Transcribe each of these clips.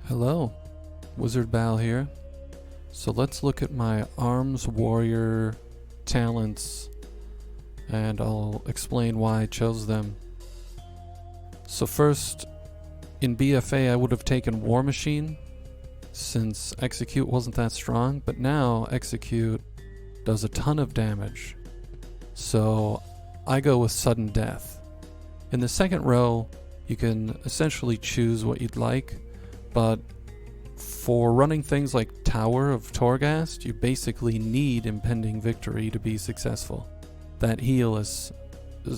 Hello, Wizard Bal here. So let's look at my Arms Warrior talents and I'll explain why I chose them. So first, in BFA I would have taken War Machine since Execute wasn't that strong, but now Execute does a ton of damage. So I go with Sudden Death. In the second row, you can essentially choose what you'd like, but for running things like Tower of Torghast, you basically need Impending Victory to be successful. That heal is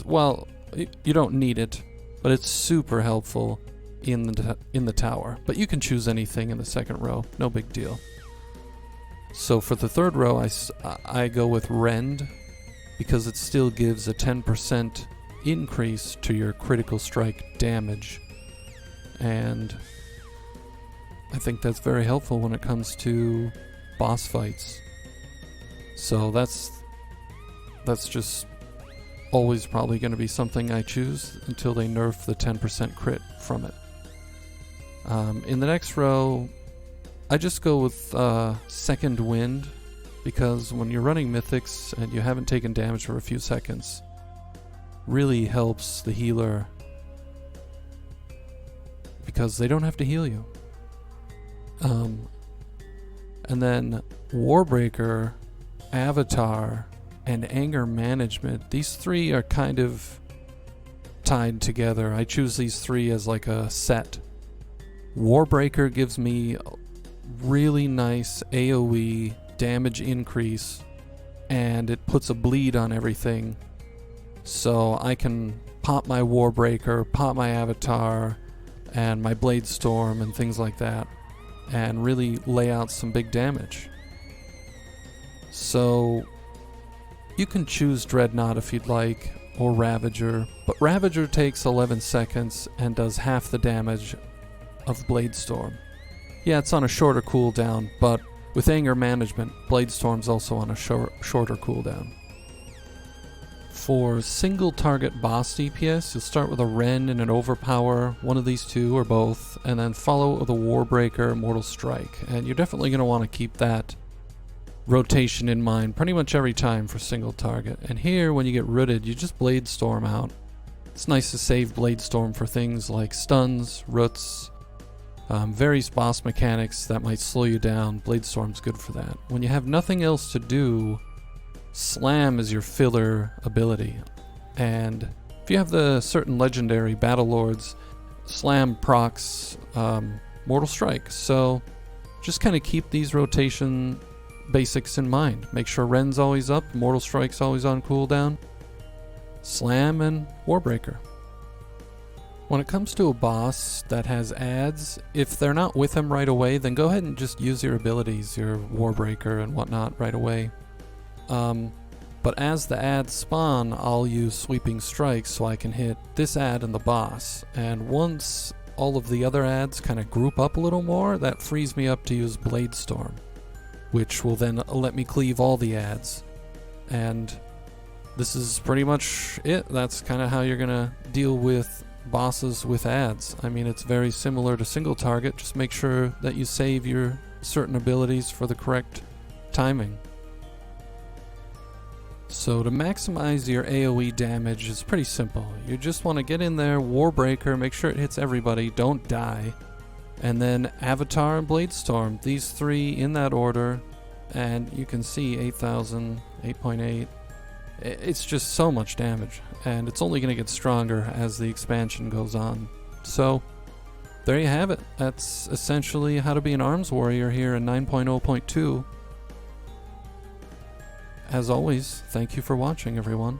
well, you don't need it, but it's super helpful in the tower. But you can choose anything in the second row, no big deal. So for the third row, I go with Rend, because it still gives a 10% increase to your critical strike damage, and I think that's very helpful when it comes to boss fights. So that's just always probably going to be something I choose until they nerf the 10% crit from it. In the next row, I just go with Second Wind, because when you're running Mythics and you haven't taken damage for a few seconds, really helps the healer because they don't have to heal you. And then Warbreaker, Avatar, and Anger Management, these three are kind of tied together. I choose these three as like a set. Warbreaker gives me really nice AoE damage increase, and it puts a bleed on everything. So I can pop my Warbreaker, pop my Avatar, and my Blade Storm and things like that, and really lay out some big damage. So you can choose Dreadnought if you'd like, or Ravager, but Ravager takes 11 seconds and does half the damage of Blade Storm. Yeah, it's on a shorter cooldown, but with Anger Management, Blade Storm's also on a shorter cooldown. For single target boss DPS, you'll start with a Ren and an Overpower, one of these two or both, and then follow with a Warbreaker, Mortal Strike. And you're definitely going to want to keep that rotation in mind pretty much every time for single target. And here, when you get rooted, you just Blade Storm out. It's nice to save Blade Storm for things like stuns, roots, various boss mechanics that might slow you down. Blade Storm's good for that. When you have nothing else to do, Slam is your filler ability, and if you have the certain legendary Battle Lords, Slam procs Mortal Strike. So just kind of keep these rotation basics in mind. Make sure Ren's always up, Mortal Strike's always on cooldown, Slam, and Warbreaker. When it comes to a boss that has adds, if they're not with him right away, then go ahead and just use your abilities, your Warbreaker and whatnot right away. But as the ads spawn, I'll use Sweeping Strikes so I can hit this ad and the boss. And once all of the other ads kind of group up a little more, that frees me up to use Blade Storm, which will then let me cleave all the ads. And this is pretty much it. That's kind of how you're gonna deal with bosses with ads. I mean, it's very similar to single target. Just make sure that you save your certain abilities for the correct timing. So to maximize your AoE damage is pretty simple. You just want to get in there, Warbreaker, make sure it hits everybody, don't die, and then Avatar and Blade Storm, these three in that order, and you can see 8,000, 8.8. It's just so much damage, and it's only going to get stronger as the expansion goes on. So there you have it. That's essentially how to be an Arms Warrior here in 9.0.2. As always, thank you for watching, everyone.